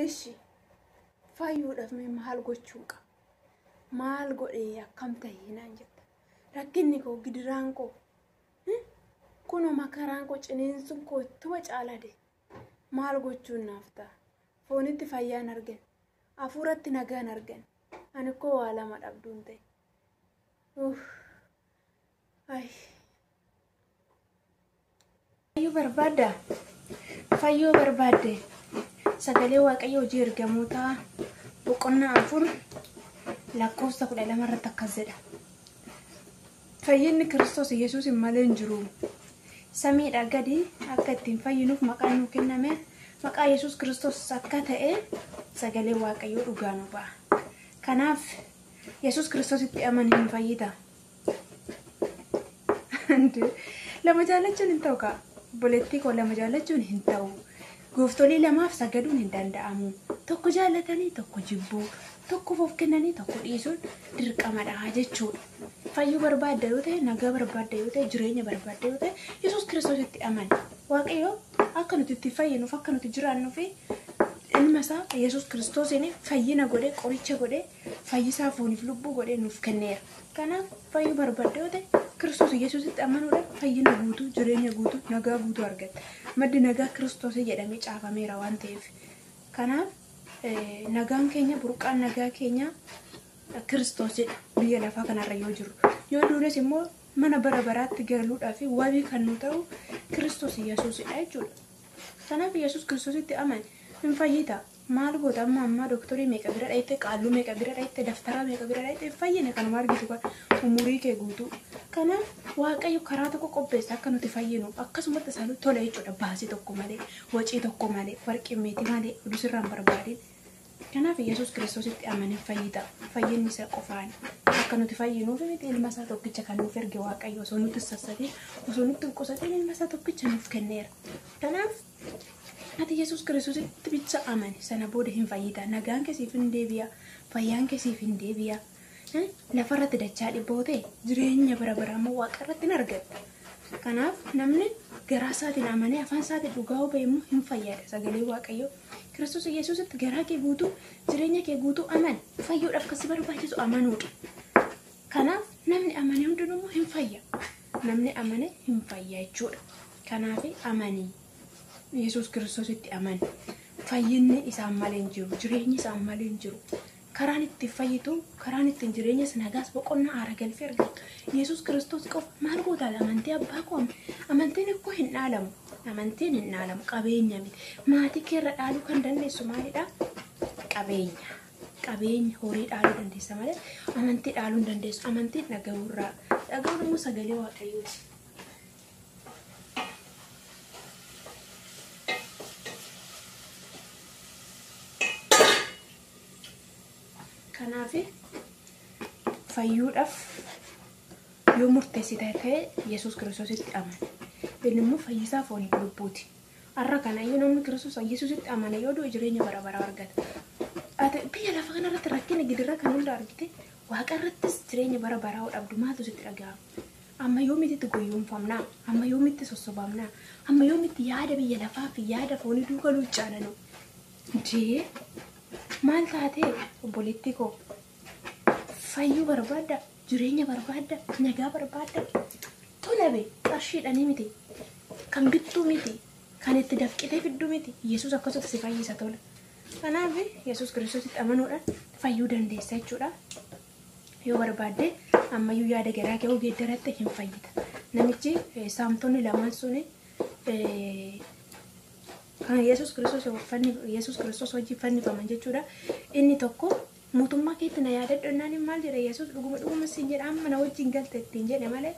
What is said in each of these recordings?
Ishi fayyuudhaaf mee maal gochuu qaba? Maal godhee akkam ta'ee naan jetta? Rakkinni koo gidiraan koo kunoo makaraan koo ciniinsuun koo ittuma caalade maal gochuun naaf ta'a? Foonitti fayyaan argan, hafuuratti nagaan argan. Ani koo waa lama dhabduun ta'e. Fayyuu barbaadde sagalee Waaqayyoo hojii ergamootaa boqonnaa 4 lakkoofsa 12 irratti akkas jedha. Fayyinni Kiristoos Yesuus malee hin jiru. Samiidhaa gadi akka ittiin fayyinuuf maqaan nuu kenname maqaa Yesuus Kiristoos akka ta'e sagalee Waaqayyoo dhugaa nu ba'a. Kanaaf Yesuus Kiristoositti amanii hin fayyita. Lama jaalachuun hin ta'u kaa. Boleettii koo lama jaalachuun hin ta'u. Gooftolii lamaaf sagaduun hin danda'amu. Tokko jaalatanii tokko jibbuu, tokko of kennanii tokko dhiisuun dirqamadha jechuudha. Fayyuu barbaadda yoo ta'e, nagaa barbaadda yoo ta'e, jireenya barbaadda yoo ta'e, Yesuus Kiristoositti amani. Waaqayyoo akka nuti itti fayyinuuf, akka nuti jiraannuuf ilma isaa Yesuus Kiristoosiin fayyina godhee, qoricha godhee, fayyisaa fooniif lubbuu godhee nuuf kenneera. Kanaaf fayyuu barbaadda yoo ta'e, Kiristoos Yesuusitti amanuudhaan fayyina guutuu, jireenya guutuu, nagaa guutuu argatta. Maddi nagaa Kiristoos jedhamee caafameera waan ta'eef. Kanaaf nagaan keenya, burqaan nagaa keenya Kiristoos jedha biyya lafaa kanarra yoo jiru. Yoo duunes immoo mana bara baraatti galuudhaaf wabii kan nu ta'u Kiristoos Yesuusidha jechuudha. Kanaaf Yesuus Kiristoositti amani hin fayyita. Maal goota amma doktorii meeqa bira dhayite, qaalluu meeqa bira dhayite, daftara meeqa bira dhayite fayyine kanuma argitu kan umurii kee guutuu. Kanaaf Waaqayyo karaa tokko qopheessa akka nuti fayyinu akkasumatti isaan tola jechuudha. Baasii tokko malee, wacii tokko malee, warqii meetii malee odusirraan barbaadin. Kanaaf Yesuus Kiristoositti amanii fayyita. Fayyinni isa qofaan akka nuti fayyinuuf miti ilma isaa tokkicha kan nuuf erge Waaqayyo osoo nuti sassatee, osoo nuti qusateen ilma isaa tokkicha nuuf kenneera. Kanaaf ati Yesuus Kiristoositti bicha amani sana booda hin fayyita. Nagaan keessiif hin deebi'a, fayyaan keessiif hin deebi'a. Lafarratti dachaa dhibboo ta'e jireenya bara baraa immoo Waaqa irratti hin argatta. Kanaaf namni garaa isaatiin amanee afaan isaatiin dhugaa hubate immoo hin fayyada. Sagalee Waaqayyoo Kiristoos Yesuusitti garaa kee guutuu, jireenya kee guutuu amani. Fayyuudhaaf kasi barbaachisu amanuudha. Kanaaf namni amane hundinuu immoo hin fayya. Namni amane hin fayya jechuudha. Kanaaf amanii Yesuus Kiristoositti amani. Fayyinni isaan malee hin jiru, jireenyi isaan malee hin jiru. Karaan itti fayyitu, karaan ittiin jireenya nagaas boqonnaa aara galfee argatu. Yesuus Kiristoos qofa maal gootaadha amantii abbaa koo amantiin akkoo hin dhaalamu. Amantiin hin dhaalamu qabeenya miti. Maatii keerra dhaaluu kan dandeessu maalidha? Qabeenya. Qabeenya horii dhaaluu dandeessa malee amantii dhaaluu hin dandeessu. Amantiin dhaga'uurraa. Dhaga'uun immoo sagalee Waaqayyooti. Kanaaf fayyuudhaaf yoo murteessite ta'e Yesuus Kiristoositti amani. Inni immoo fayyisaa fooniif lubbuuti. Har'a kana yoo namni Kiristoos Yesuusitti amane yoo du'e jireenya bara baraa argata. Ati biyya lafa kanarratti rakkina gidirra kan hunda argite Waaqa irrattis jireenya bara baraa dhabdu maaltu sitti dhaga'ama? Amma yoomitti goyoomfamnaa? Amma yoomitti sossobamnaa? Amma yoomitti yaada biyya lafaa fi yaada foonii duukaa luuccaalanu? Jee maal taatee obboleettii koo fayyuu barbaadda, jireenya barbaadda, nagaa barbaadda. Tolabe qarshiidhanii miti, kan bittuu miti, kan itti dafqitee fidduu miti. Yesuus akkasuma si fayyisa tola. Kanaaf Yesuus Kiristoositti amanuudhaan fayyuu dandeessa jechuudha. Yoo barbaadde ammayyuu yaada garaa kee geeddaratte hin fayyita. Namichi saamtonni lamaan suni kan Yesuus Kiristoos wajjin fannifaman jechuudha. Inni tokko mootummaa keetti na yaadadhu jennaan maal jedha Yesuus dhuguma siin jedha amma na wajjin galte ittiin jedhe malee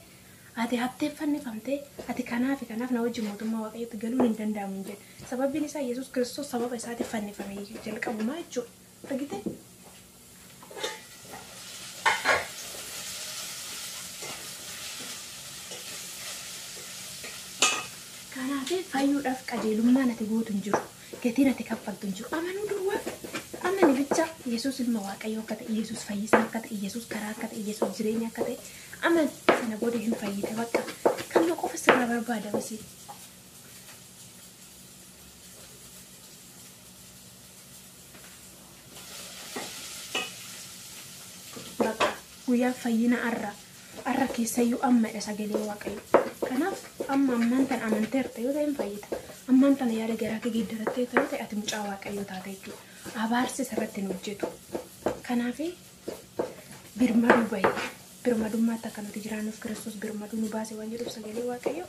ati haftee fannifamtee ati kanaaf na wajjin mootummaa Waaqayyootti galuun hin danda'amu jedhe. Sababiin isaa Yesuus Kiristoos sababa isaatiif fannifame jalqabumaa jechuudha. Argite? Kanaaf fayyuudhaaf qajeelummaan ati gootu hin jiru. Gatiin ati kaffaltu hin jiru. Amanuu duwwaa. Amani bicha Yesuus ilma Waaqayyoo akka ta'e, Yesuus fayyisaa akka ta'e, Yesuus karaa akka ta'e, Yesuus jireenya akka ta'e amani sana booda hin fayyite bakka. Kan qofa sirraa barbaada basi. guyyaa fayyina arra keessayyuu ammadha sagalee waaqayyo. Kanaaf ammaan tan amanteerta yoo ta'e hin fayyita. Ammaan tana yaada garaa kee geeddarattee yoo ta'e ati mucaa waaqayyo taate jechuudha. Abaarsi irratti hin hojjetu. Kanaaf birmaduu bahe. Birmadummaatti akka nuti jiraannuuf Kiristoos birmaduu nu baase waan jedhuuf sagalee waaqayyo.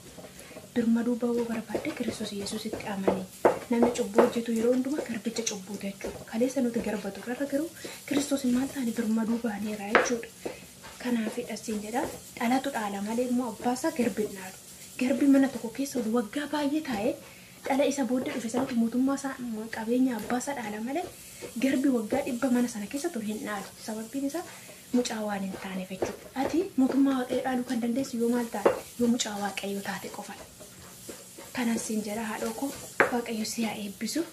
Birmaduu bahuu barbaadde Kiristoos Yesuusitti amanii. Namni cubbuu hojjetu yeroo hundumaa garbicha cubbuuta jechuudha. Kaleessa nuti garbatu irra garuu Kiristoos maal ta'anii birmaduu baaneera jechuudha. Kanaaf dhasiin jedha dhalatu dhaala malee immoo abbaasaa garbin dhaalu. Garbi mana tokko keessa waggaa baay'ee taa'ee dhala isa booddee dhufe sanatti mootummaa isaa qabeenya abbaasaa dhaala malee garbi waggaa 100 mana sana keessa ture hin dhaalu. Sababiin isaa mucaa waan hin taaneef jechuudha. Ati mootummaa waaqayyoo dhaaluu kan dandeessu yoo maal taate yoo mucaa waaqayyoo taate qofa. Kanas siin jedha haadhoo koo waaqayyo si haa eebbisu.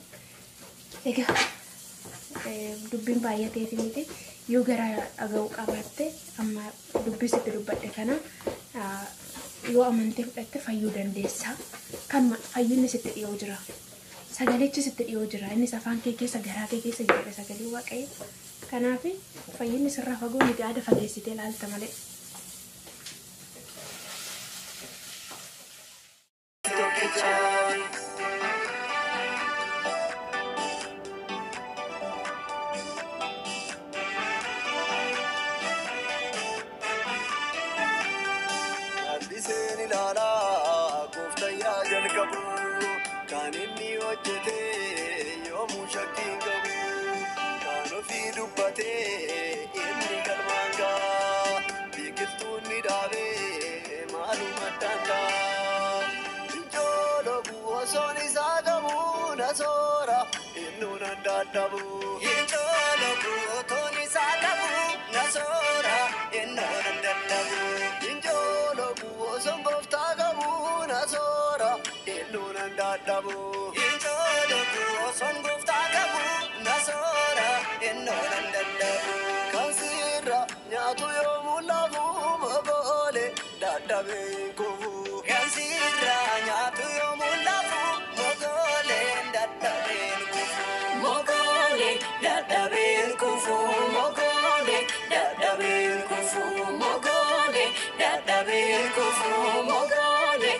Egaa dubbiin baay'atee fi miti yoo garaa dhaga'uu qabaatte amma dubbisitti dubbadhe kana yoo amantee fudhatte fayyuu dandeessa. Kan fayyinni sitti dhiyoo jira. Sagalichi sitti dhiyoo jira. Innis afaan kee keessa garaa kee keessa jira sagalee waaqayyo. Kanaaf fayyinni sirraa fagoo ni gaada fageessitee ilaalta malee. Mogole,